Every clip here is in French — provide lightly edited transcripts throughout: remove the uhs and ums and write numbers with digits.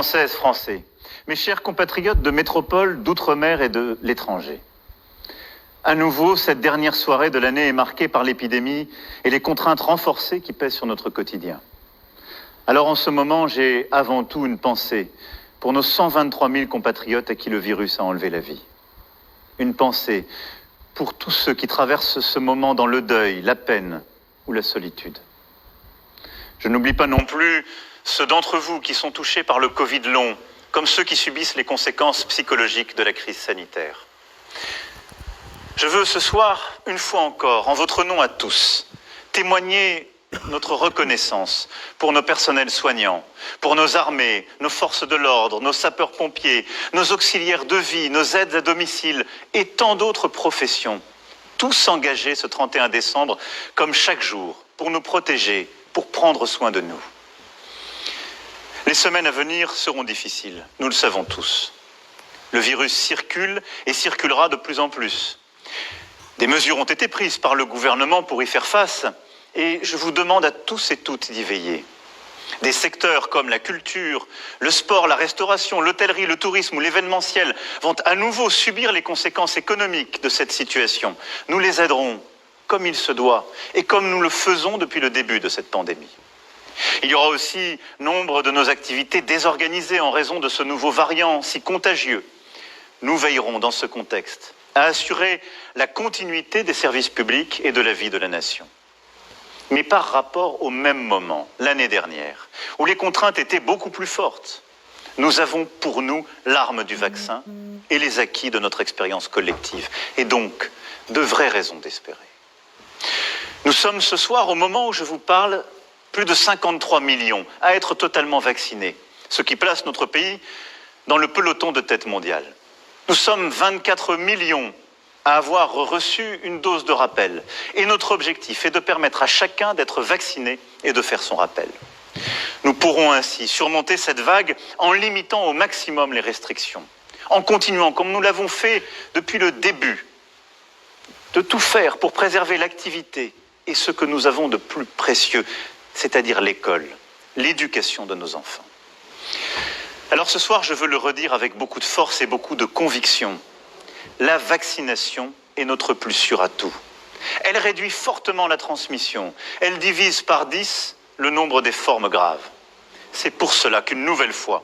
Françaises, Français, mes chers compatriotes de métropole, d'outre-mer et de l'étranger. À nouveau, cette dernière soirée de l'année est marquée par l'épidémie et les contraintes renforcées qui pèsent sur notre quotidien. Alors en ce moment, j'ai avant tout une pensée pour nos 123 000 compatriotes à qui le virus a enlevé la vie. Une pensée pour tous ceux qui traversent ce moment dans le deuil, la peine ou la solitude. Je n'oublie pas non plus ceux d'entre vous qui sont touchés par le Covid long, comme ceux qui subissent les conséquences psychologiques de la crise sanitaire. Je veux ce soir, une fois encore, en votre nom à tous, témoigner notre reconnaissance pour nos personnels soignants, pour nos armées, nos forces de l'ordre, nos sapeurs-pompiers, nos auxiliaires de vie, nos aides à domicile et tant d'autres professions, tous engagés ce 31 décembre, comme chaque jour, pour nous protéger, pour prendre soin de nous. Les semaines à venir seront difficiles, nous le savons tous. Le virus circule et circulera de plus en plus. Des mesures ont été prises par le gouvernement pour y faire face et je vous demande à tous et toutes d'y veiller. Des secteurs comme la culture, le sport, la restauration, l'hôtellerie, le tourisme ou l'événementiel vont à nouveau subir les conséquences économiques de cette situation. Nous les aiderons comme il se doit et comme nous le faisons depuis le début de cette pandémie. Il y aura aussi nombre de nos activités désorganisées en raison de ce nouveau variant si contagieux. Nous veillerons dans ce contexte à assurer la continuité des services publics et de la vie de la nation. Mais par rapport au même moment, l'année dernière, où les contraintes étaient beaucoup plus fortes, nous avons pour nous l'arme du vaccin et les acquis de notre expérience collective, et donc de vraies raisons d'espérer. Nous sommes ce soir, au moment où je vous parle, plus de 53 millions à être totalement vaccinés, ce qui place notre pays dans le peloton de tête mondiale. Nous sommes 24 millions à avoir reçu une dose de rappel. Et notre objectif est de permettre à chacun d'être vacciné et de faire son rappel. Nous pourrons ainsi surmonter cette vague en limitant au maximum les restrictions, en continuant, comme nous l'avons fait depuis le début, de tout faire pour préserver l'activité et ce que nous avons de plus précieux, c'est-à-dire l'école, l'éducation de nos enfants. Alors ce soir, je veux le redire avec beaucoup de force et beaucoup de conviction. La vaccination est notre plus sûr atout. Elle réduit fortement la transmission. Elle divise par 10 le nombre des formes graves. C'est pour cela qu'une nouvelle fois,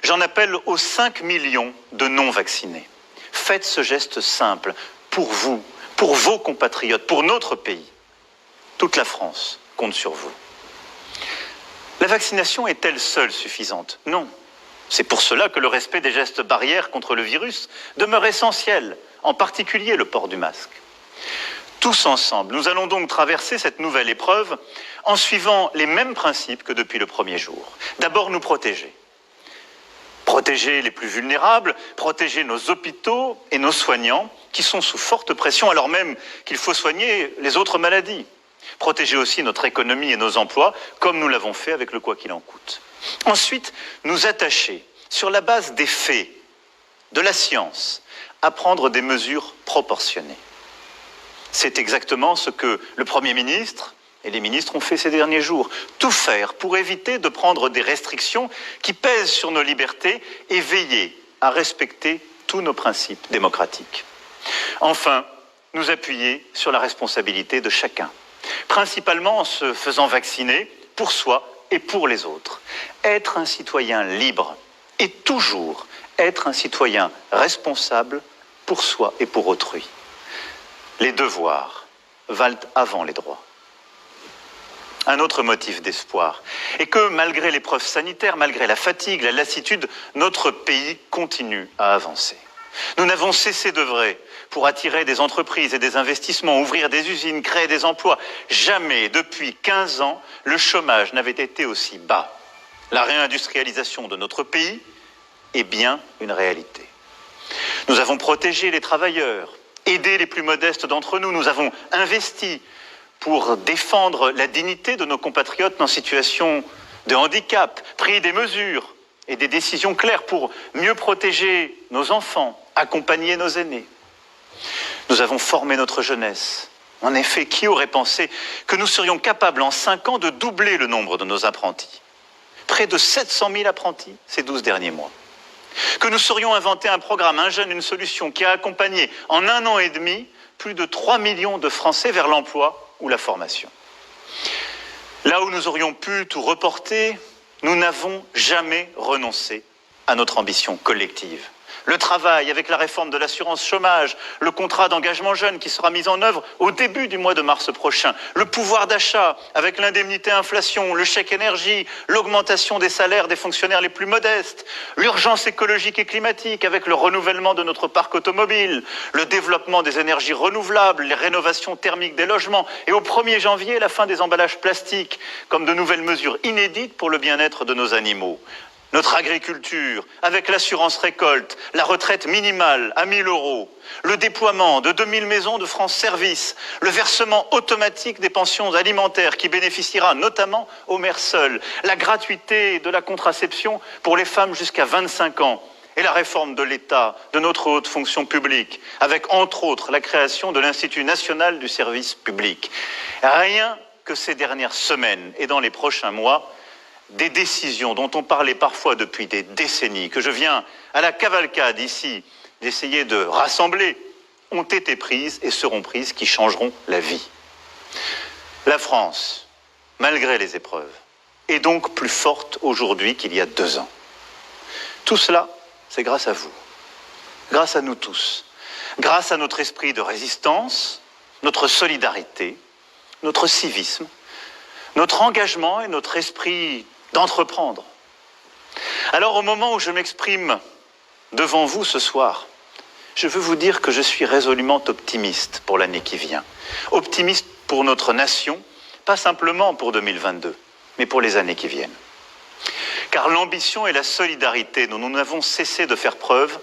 j'en appelle aux 5 millions de non-vaccinés. Faites ce geste simple pour vous, pour vos compatriotes, pour notre pays. Toute la France compte sur vous. La vaccination est-elle seule suffisante? Non. C'est pour cela que le respect des gestes barrières contre le virus demeure essentiel, en particulier le port du masque. Tous ensemble, nous allons donc traverser cette nouvelle épreuve en suivant les mêmes principes que depuis le premier jour. D'abord, nous protéger. Protéger les plus vulnérables, protéger nos hôpitaux et nos soignants qui sont sous forte pression alors même qu'il faut soigner les autres maladies. Protéger aussi notre économie et nos emplois, comme nous l'avons fait avec le quoi qu'il en coûte. Ensuite, nous attacher, sur la base des faits, de la science, à prendre des mesures proportionnées. C'est exactement ce que le Premier ministre et les ministres ont fait ces derniers jours. Tout faire pour éviter de prendre des restrictions qui pèsent sur nos libertés et veiller à respecter tous nos principes démocratiques. Enfin, nous appuyer sur la responsabilité de chacun, principalement en se faisant vacciner pour soi et pour les autres. Être un citoyen libre et toujours être un citoyen responsable pour soi et pour autrui. Les devoirs valent avant les droits. Un autre motif d'espoir est que malgré l'épreuve sanitaire, malgré la fatigue, la lassitude, notre pays continue à avancer. Nous n'avons cessé d'œuvrer pour attirer des entreprises et des investissements, ouvrir des usines, créer des emplois. Jamais, depuis 15 ans, le chômage n'avait été aussi bas. La réindustrialisation de notre pays est bien une réalité. Nous avons protégé les travailleurs, aidé les plus modestes d'entre nous. Nous avons investi pour défendre la dignité de nos compatriotes en situation de handicap, pris des mesures et des décisions claires pour mieux protéger nos enfants, accompagner nos aînés. Nous avons formé notre jeunesse. En effet, qui aurait pensé que nous serions capables en 5 ans de doubler le nombre de nos apprentis? Près de 700 000 apprentis ces 12 derniers mois. Que nous saurions inventer un programme, un jeune, une solution qui a accompagné en 1 an et demi plus de 3 millions de Français vers l'emploi ou la formation. Là où nous aurions pu tout reporter, nous n'avons jamais renoncé à notre ambition collective. Le travail avec la réforme de l'assurance chômage, le contrat d'engagement jeune qui sera mis en œuvre au début du mois de mars prochain, le pouvoir d'achat avec l'indemnité inflation, le chèque énergie, l'augmentation des salaires des fonctionnaires les plus modestes, l'urgence écologique et climatique avec le renouvellement de notre parc automobile, le développement des énergies renouvelables, les rénovations thermiques des logements et au 1er janvier, la fin des emballages plastiques comme de nouvelles mesures inédites pour le bien-être de nos animaux. Notre agriculture, avec l'assurance récolte, la retraite minimale à 1 000 €, le déploiement de 2 000 maisons de France Service, le versement automatique des pensions alimentaires qui bénéficiera notamment aux mères seules, la gratuité de la contraception pour les femmes jusqu'à 25 ans et la réforme de l'État, de notre haute fonction publique, avec entre autres la création de l'Institut national du service public. Rien que ces dernières semaines et dans les prochains mois, des décisions dont on parlait parfois depuis des décennies, que je viens à la cavalcade ici d'essayer de rassembler, ont été prises et seront prises qui changeront la vie. La France, malgré les épreuves, est donc plus forte aujourd'hui qu'il y a 2 ans. Tout cela, c'est grâce à vous, grâce à nous tous, grâce à notre esprit de résistance, notre solidarité, notre civisme, notre engagement et notre esprit d'entreprendre. Alors au moment où je m'exprime devant vous ce soir, je veux vous dire que je suis résolument optimiste pour l'année qui vient. Optimiste pour notre nation, pas simplement pour 2022, mais pour les années qui viennent. Car l'ambition et la solidarité dont nous n'avons cessé de faire preuve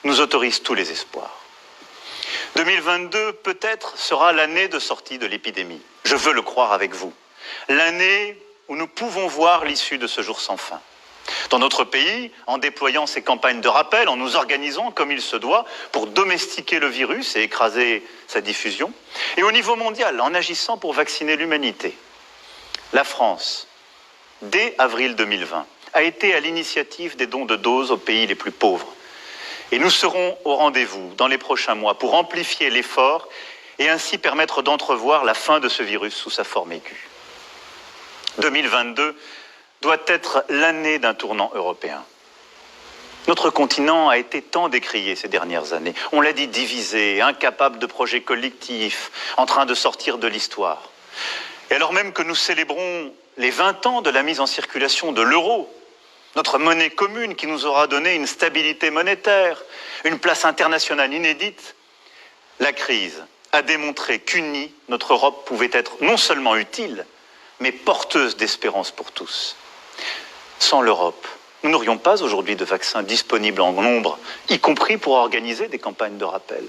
nous autorisent tous les espoirs. 2022 peut-être sera l'année de sortie de l'épidémie. Je veux le croire avec vous. L'année où nous pouvons voir l'issue de ce jour sans fin. Dans notre pays, en déployant ces campagnes de rappel, en nous organisant comme il se doit pour domestiquer le virus et écraser sa diffusion, et au niveau mondial, en agissant pour vacciner l'humanité. La France, dès avril 2020, a été à l'initiative des dons de doses aux pays les plus pauvres. Et nous serons au rendez-vous dans les prochains mois pour amplifier l'effort et ainsi permettre d'entrevoir la fin de ce virus sous sa forme aiguë. 2022 doit être l'année d'un tournant européen. Notre continent a été tant décrié ces dernières années. On l'a dit, divisé, incapable de projets collectifs, en train de sortir de l'histoire. Et alors même que nous célébrons les 20 ans de la mise en circulation de l'euro, notre monnaie commune qui nous aura donné une stabilité monétaire, une place internationale inédite, la crise a démontré qu'unie, notre Europe pouvait être non seulement utile, mais porteuse d'espérance pour tous. Sans l'Europe, nous n'aurions pas aujourd'hui de vaccins disponibles en nombre, y compris pour organiser des campagnes de rappel.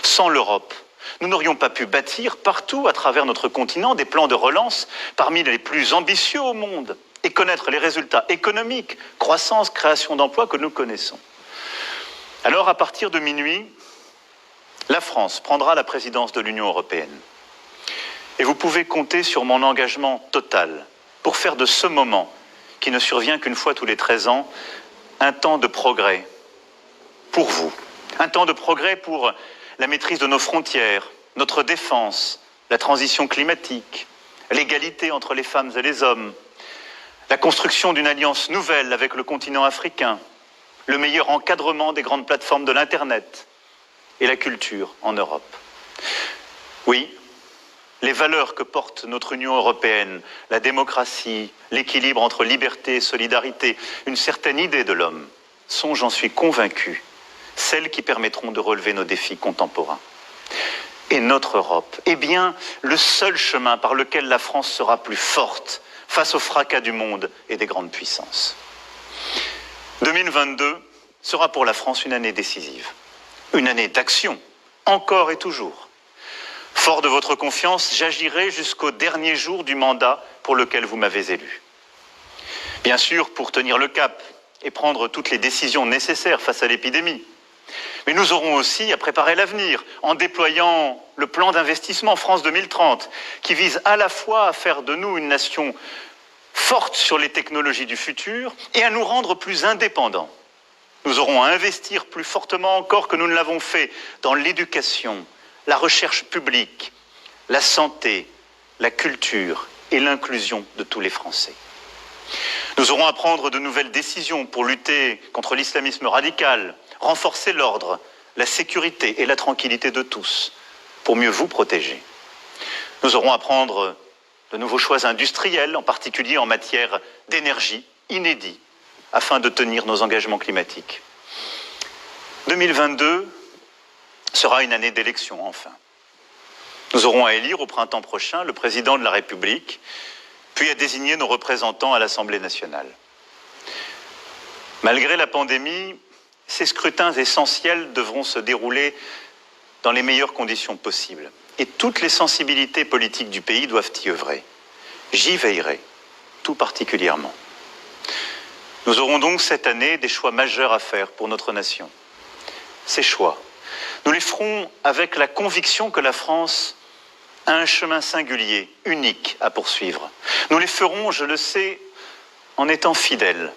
Sans l'Europe, nous n'aurions pas pu bâtir partout à travers notre continent des plans de relance parmi les plus ambitieux au monde et connaître les résultats économiques, croissance, création d'emplois que nous connaissons. Alors, à partir de minuit, la France prendra la présidence de l'Union européenne. Et vous pouvez compter sur mon engagement total pour faire de ce moment, qui ne survient qu'une fois tous les 13 ans, un temps de progrès pour vous. Un temps de progrès pour la maîtrise de nos frontières, notre défense, la transition climatique, l'égalité entre les femmes et les hommes, la construction d'une alliance nouvelle avec le continent africain, le meilleur encadrement des grandes plateformes de l'Internet et la culture en Europe. Oui, les valeurs que porte notre Union européenne, la démocratie, l'équilibre entre liberté et solidarité, une certaine idée de l'homme, sont, j'en suis convaincu, celles qui permettront de relever nos défis contemporains. Et notre Europe est bien le seul chemin par lequel la France sera plus forte face au fracas du monde et des grandes puissances. 2022 sera pour la France une année décisive, une année d'action, encore et toujours. Fort de votre confiance, j'agirai jusqu'au dernier jour du mandat pour lequel vous m'avez élu. Bien sûr, pour tenir le cap et prendre toutes les décisions nécessaires face à l'épidémie. Mais nous aurons aussi à préparer l'avenir en déployant le plan d'investissement France 2030 qui vise à la fois à faire de nous une nation forte sur les technologies du futur et à nous rendre plus indépendants. Nous aurons à investir plus fortement encore que nous ne l'avons fait dans l'éducation, la recherche publique, la santé, la culture et l'inclusion de tous les Français. Nous aurons à prendre de nouvelles décisions pour lutter contre l'islamisme radical, renforcer l'ordre, la sécurité et la tranquillité de tous, pour mieux vous protéger. Nous aurons à prendre de nouveaux choix industriels, en particulier en matière d'énergie, inédits, afin de tenir nos engagements climatiques. 2022 sera une année d'élection, enfin. Nous aurons à élire au printemps prochain le président de la République, puis à désigner nos représentants à l'Assemblée nationale. Malgré la pandémie, ces scrutins essentiels devront se dérouler dans les meilleures conditions possibles. Et toutes les sensibilités politiques du pays doivent y œuvrer. J'y veillerai, tout particulièrement. Nous aurons donc cette année des choix majeurs à faire pour notre nation. Ces choix, nous les ferons avec la conviction que la France a un chemin singulier, unique à poursuivre. Nous les ferons, je le sais, en étant fidèles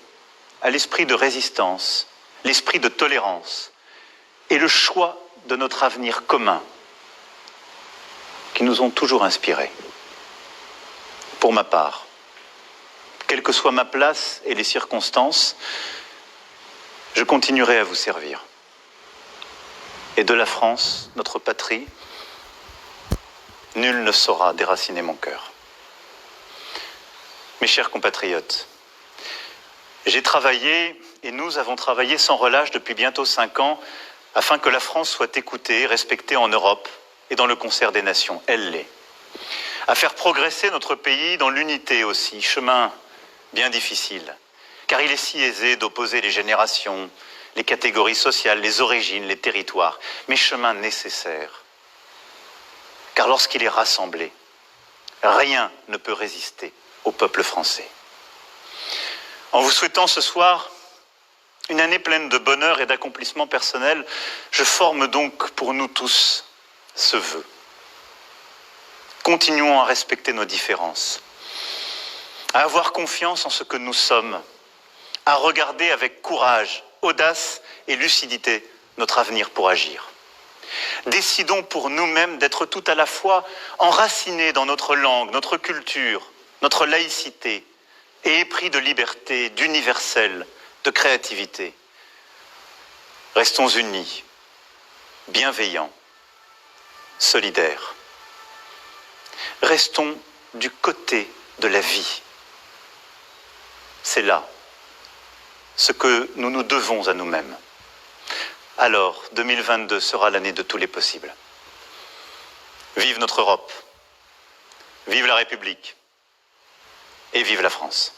à l'esprit de résistance, l'esprit de tolérance et le choix de notre avenir commun qui nous ont toujours inspirés. Pour ma part, quelle que soit ma place et les circonstances, je continuerai à vous servir. Et de la France, notre patrie, nul ne saura déraciner mon cœur. Mes chers compatriotes, j'ai travaillé, et nous avons travaillé sans relâche depuis bientôt 5 ans, afin que la France soit écoutée, respectée en Europe et dans le concert des nations. Elle l'est. À faire progresser notre pays dans l'unité aussi, chemin bien difficile, car il est si aisé d'opposer les générations, les catégories sociales, les origines, les territoires, mais chemin nécessaire. Car lorsqu'il est rassemblé, rien ne peut résister au peuple français. En vous souhaitant ce soir une année pleine de bonheur et d'accomplissement personnel, je forme donc pour nous tous ce vœu. Continuons à respecter nos différences, à avoir confiance en ce que nous sommes, à regarder avec courage, audace et lucidité notre avenir pour agir. Décidons pour nous-mêmes d'être tout à la fois enracinés dans notre langue, notre culture, notre laïcité, et épris de liberté, d'universel, de créativité. Restons unis, bienveillants, solidaires. Restons du côté de la vie. C'est là ce que nous nous devons à nous-mêmes. Alors, 2022 sera l'année de tous les possibles. Vive notre Europe, vive la République et vive la France.